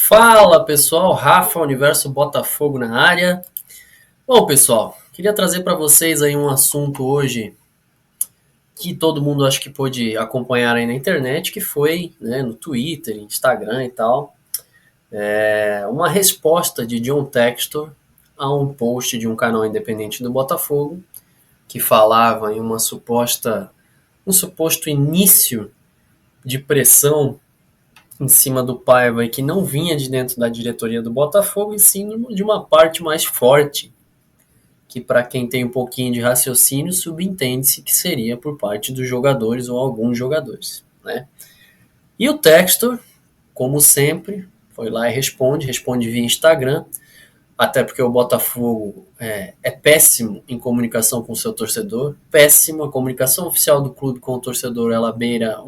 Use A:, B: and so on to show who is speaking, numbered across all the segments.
A: Fala pessoal, Rafa, Universo Botafogo na área. Bom pessoal, queria trazer para vocês aí um assunto hoje que todo mundo acho que pôde acompanhar aí na internet, que foi no Twitter, Instagram e tal, uma resposta de John Textor a um post de um canal independente do Botafogo que falava em um suposto início de pressão em cima do Paiva e que não vinha de dentro da diretoria do Botafogo, e sim de uma parte mais forte, que para quem tem um pouquinho de raciocínio, subentende-se que seria por parte dos jogadores ou alguns jogadores. Né? E o Textor, como sempre, foi lá e responde via Instagram, até porque o Botafogo é péssimo em comunicação com o seu torcedor, péssimo, a comunicação oficial do clube com o torcedor, ela beira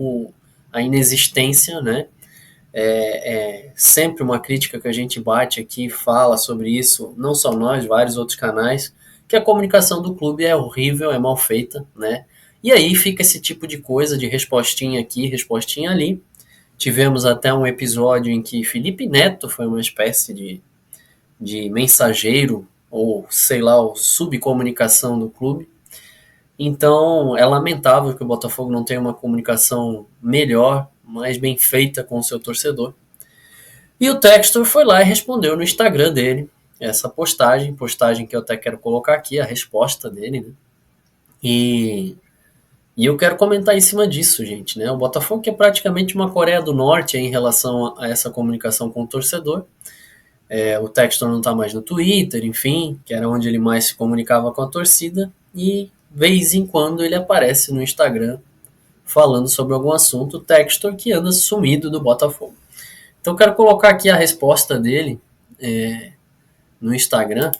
A: a inexistência, né? Sempre uma crítica que a gente bate aqui, fala sobre isso, não só nós, vários outros canais, que a comunicação do clube é horrível, é mal feita, né? E aí fica esse tipo de coisa de respostinha aqui, respostinha ali. Tivemos até um episódio em que Felipe Neto foi uma espécie de mensageiro, ou sei lá, o subcomunicação do clube. Então é lamentável que o Botafogo não tenha uma comunicação melhor, mais bem feita com o seu torcedor. E o Textor foi lá e respondeu no Instagram dele essa postagem que eu até quero colocar aqui, a resposta dele, né? E eu quero comentar em cima disso, gente, né? O Botafogo que é praticamente uma Coreia do Norte em relação a essa comunicação com o torcedor. O Textor não está mais no Twitter, enfim, que era onde ele mais se comunicava com a torcida, e vez em quando ele aparece no Instagram falando sobre algum assunto, o Textor que anda sumido do Botafogo. Então eu quero colocar aqui a resposta dele no Instagram.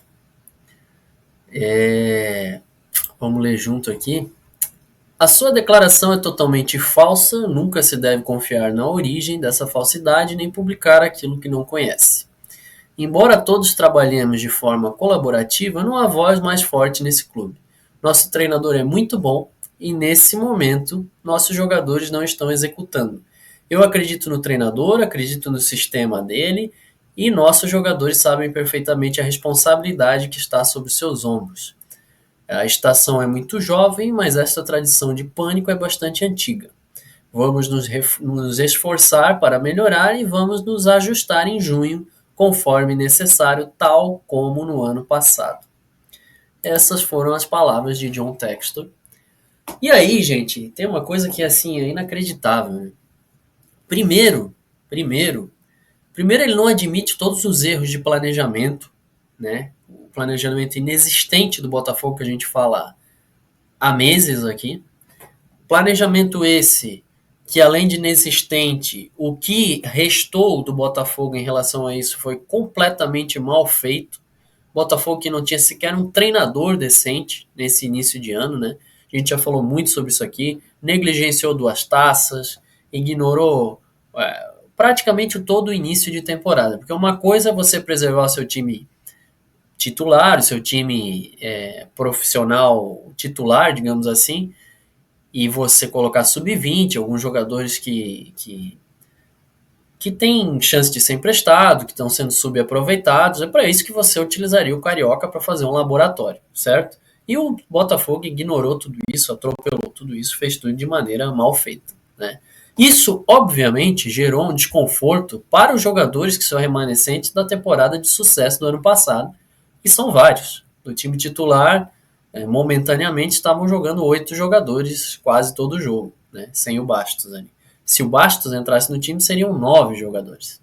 A: Vamos ler junto aqui. A sua declaração é totalmente falsa, nunca se deve confiar na origem dessa falsidade nem publicar aquilo que não conhece. Embora todos trabalhemos de forma colaborativa, não há voz mais forte nesse clube. Nosso treinador é muito bom e, nesse momento, nossos jogadores não estão executando. Eu acredito no treinador, acredito no sistema dele e nossos jogadores sabem perfeitamente a responsabilidade que está sobre seus ombros. A estação é muito jovem, mas esta tradição de pânico é bastante antiga. Vamos nos esforçar para melhorar e vamos nos ajustar em junho, conforme necessário, tal como no ano passado. Essas foram as palavras de John Textor. E aí, gente, tem uma coisa que assim é inacreditável. Né? Primeiro, ele não admite todos os erros de planejamento, né? O planejamento inexistente do Botafogo que a gente fala há meses aqui. Planejamento esse que, além de inexistente, o que restou do Botafogo em relação a isso foi completamente mal feito. Botafogo que não tinha sequer um treinador decente nesse início de ano, né? A gente já falou muito sobre isso aqui. Negligenciou duas taças, ignorou praticamente todo o início de temporada. Porque uma coisa é você preservar o seu time titular, o seu time profissional titular, digamos assim, e você colocar sub-20, alguns jogadores que têm chance de ser emprestado, que estão sendo subaproveitados, é para isso que você utilizaria o Carioca para fazer um laboratório, certo? E o Botafogo ignorou tudo isso, atropelou tudo isso, fez tudo de maneira mal feita, né? Isso, obviamente, gerou um desconforto para os jogadores que são remanescentes da temporada de sucesso do ano passado, e são vários. Do time titular, momentaneamente estavam jogando 8 jogadores quase todo o jogo, né? Sem o Bastos ali. Se o Bastos entrasse no time, seriam 9 jogadores.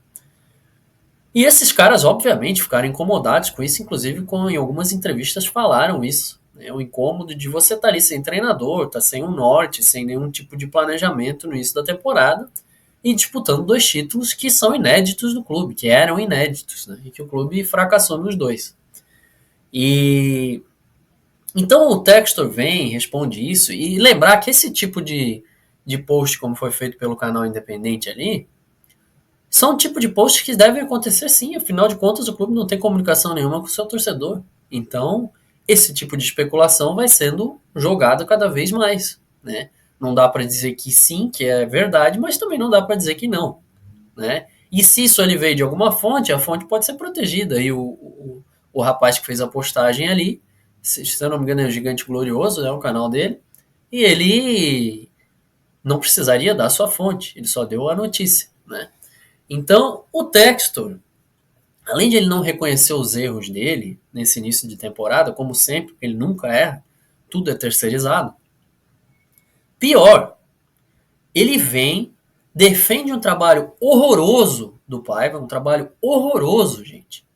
A: E esses caras, obviamente, ficaram incomodados com isso, inclusive em algumas entrevistas falaram isso. Né? O incômodo de você estar ali sem treinador, estar sem um norte, sem nenhum tipo de planejamento no início da temporada e disputando 2 títulos que são inéditos do clube, que eram inéditos, né? E que o clube fracassou nos 2. E então o Textor vem, responde isso, e lembrar que esse tipo de post, como foi feito pelo canal independente ali, são um tipo de posts que devem acontecer sim, afinal de contas o clube não tem comunicação nenhuma com o seu torcedor. Então, esse tipo de especulação vai sendo jogado cada vez mais. Né? Não dá para dizer que sim, que é verdade, mas também não dá para dizer que não. Né? E se isso ele veio de alguma fonte, a fonte pode ser protegida. E o rapaz que fez a postagem ali, se eu não me engano é o Gigante Glorioso, é o canal dele, e ele não precisaria dar sua fonte, ele só deu a notícia, né? Então, o Textor, além de ele não reconhecer os erros dele nesse início de temporada, como sempre, ele nunca erra, tudo é terceirizado. Pior, ele vem, defende um trabalho horroroso do Paiva, um trabalho horroroso, gente,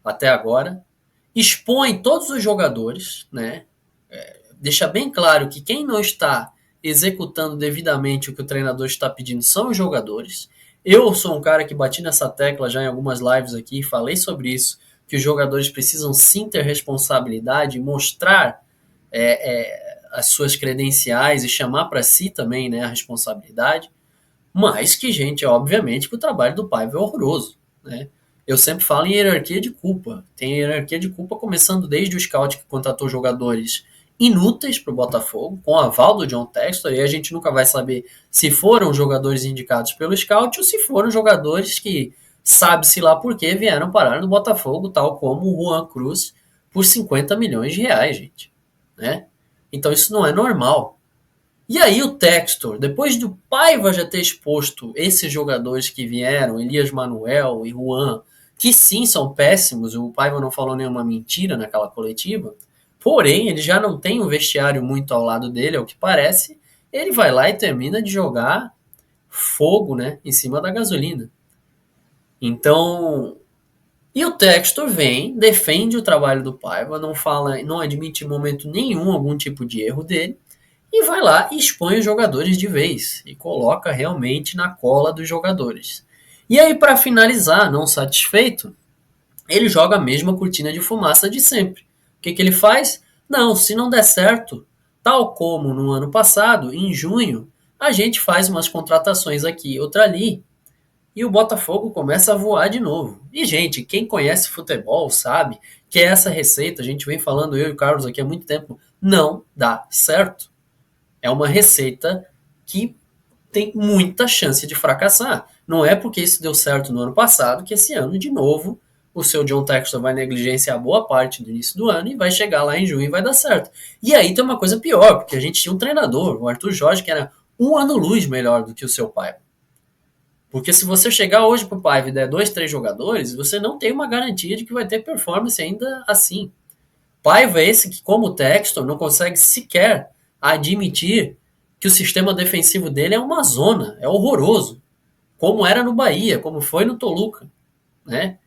A: até agora, expõe todos os jogadores, né? Deixa bem claro que quem não está executando devidamente o que o treinador está pedindo são os jogadores. Eu sou um cara que bati nessa tecla já em algumas lives aqui, falei sobre isso, que os jogadores precisam sim ter responsabilidade, mostrar as suas credenciais e chamar para si também, né, a responsabilidade. Mas que, gente, obviamente que o trabalho do Paiva é horroroso, né? Eu sempre falo em hierarquia de culpa. Tem hierarquia de culpa começando desde o scout que contratou jogadores inúteis para o Botafogo, com o aval do John Textor, e a gente nunca vai saber se foram jogadores indicados pelo scout ou se foram jogadores que, sabe-se lá por que, vieram parar no Botafogo, tal como o Juan Cruz, por 50 milhões de reais, gente. Né? Então isso não é normal. E aí o Textor, depois do Paiva já ter exposto esses jogadores que vieram, Elias Manuel e Juan, que sim são péssimos, o Paiva não falou nenhuma mentira naquela coletiva, porém ele já não tem um vestiário muito ao lado dele, é o que parece, ele vai lá e termina de jogar fogo, né, em cima da gasolina. Então, e o Textor vem, defende o trabalho do Paiva, não fala, não admite em momento nenhum algum tipo de erro dele, e vai lá e expõe os jogadores de vez e coloca realmente na cola dos jogadores. E aí, para finalizar, não satisfeito, ele joga a mesma cortina de fumaça de sempre. O que ele faz? Não, se não der certo, tal como no ano passado, em junho, a gente faz umas contratações aqui e outra ali, e o Botafogo começa a voar de novo. E, gente, quem conhece futebol sabe que essa receita, a gente vem falando, eu e o Carlos aqui há muito tempo, não dá certo. É uma receita que tem muita chance de fracassar. Não é porque isso deu certo no ano passado que esse ano, de novo, o seu John Textor vai negligenciar boa parte do início do ano e vai chegar lá em junho e vai dar certo. E aí tem uma coisa pior, porque a gente tinha um treinador, o Arthur Jorge, que era um ano-luz melhor do que o seu pai. Porque se você chegar hoje pro Paiva e der 2, 3 jogadores, você não tem uma garantia de que vai ter performance ainda assim. Paiva é esse que, como o Textor, não consegue sequer admitir que o sistema defensivo dele é uma zona, é horroroso. Como era no Bahia, como foi no Toluca. Né?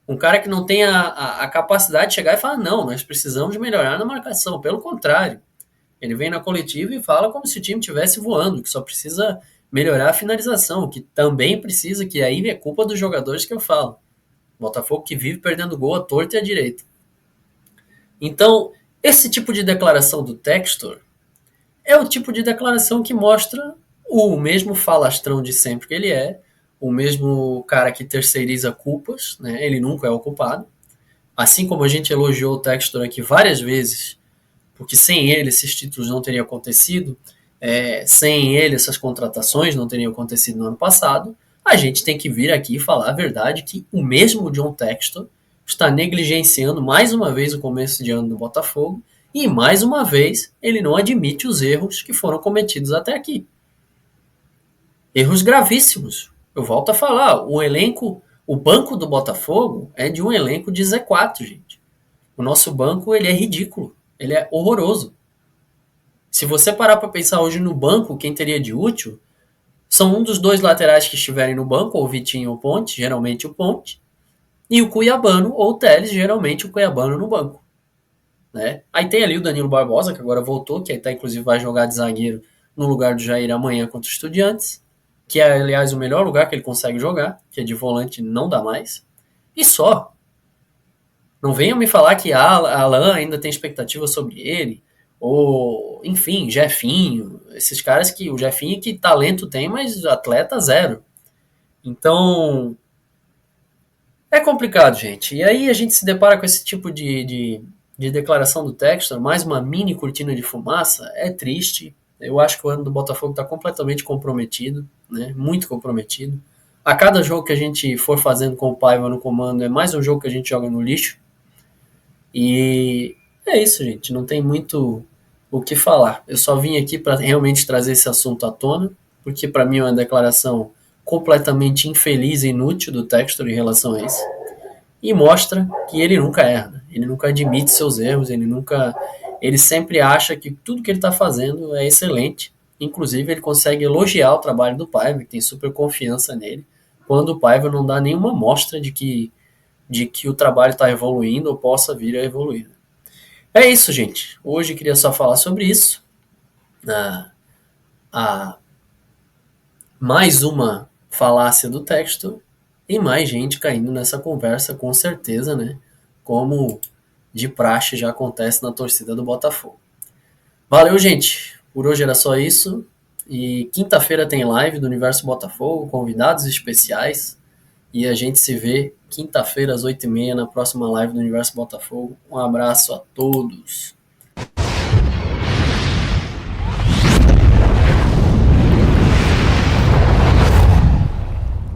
A: Um cara que não tem a capacidade de chegar e falar, não, nós precisamos melhorar na marcação. Pelo contrário, ele vem na coletiva e fala como se o time estivesse voando, que só precisa melhorar a finalização, que também precisa, que aí é culpa dos jogadores que eu falo. Botafogo que vive perdendo gol à torta e à direita. Então, esse tipo de declaração do Textor é o tipo de declaração que mostra o mesmo falastrão de sempre que ele é, o mesmo cara que terceiriza culpas, né? Ele nunca é o culpado. Assim como a gente elogiou o Textor aqui várias vezes, porque sem ele esses títulos não teriam acontecido, sem ele essas contratações não teriam acontecido no ano passado, a gente tem que vir aqui e falar a verdade que o mesmo John Textor está negligenciando mais uma vez o começo de ano do Botafogo e mais uma vez ele não admite os erros que foram cometidos até aqui. Erros gravíssimos. Eu volto a falar, o elenco, o banco do Botafogo é de um elenco de Z4, gente. O nosso banco, ele é ridículo, ele é horroroso. Se você parar para pensar hoje no banco, quem teria de útil, são um dos dois laterais que estiverem no banco, ou o Vitinho ou o Ponte, geralmente o Ponte, e o Cuiabano ou o Teles, geralmente o Cuiabano no banco. Né? Aí tem ali o Danilo Barbosa, que agora voltou, que até inclusive vai jogar de zagueiro no lugar do Jair amanhã contra os Estudiantes, que é, aliás, o melhor lugar que ele consegue jogar, que é de volante não dá mais. E só. Não venham me falar que Alan ainda tem expectativa sobre ele, ou, enfim, Jefinho, esses caras que, o Jefinho que talento tem, mas atleta zero. Então, é complicado, gente. E aí a gente se depara com esse tipo de declaração do Textor, mais uma mini cortina de fumaça, é triste. Eu acho que o ano do Botafogo está completamente comprometido, né? Muito comprometido. A cada jogo que a gente for fazendo com o Paiva no comando é mais um jogo que a gente joga no lixo. E é isso, gente. Não tem muito o que falar. Eu só vim aqui para realmente trazer esse assunto à tona, porque para mim é uma declaração completamente infeliz e inútil do Textor em relação a isso. E mostra que ele nunca erra, né? Ele nunca admite seus erros, ele sempre acha que tudo que ele está fazendo é excelente. Inclusive, ele consegue elogiar o trabalho do Paiva, que tem super confiança nele, quando o Paiva não dá nenhuma mostra de que o trabalho está evoluindo ou possa vir a evoluir. É isso, gente. Hoje queria só falar sobre isso. Ah, a mais uma falácia do texto e mais gente caindo nessa conversa, com certeza, né? Como de praxe já acontece na torcida do Botafogo. Valeu, gente. Por hoje era só isso. E quinta-feira tem live do Universo Botafogo, convidados especiais. E a gente se vê quinta-feira às 8h30 na próxima live do Universo Botafogo. Um abraço a todos.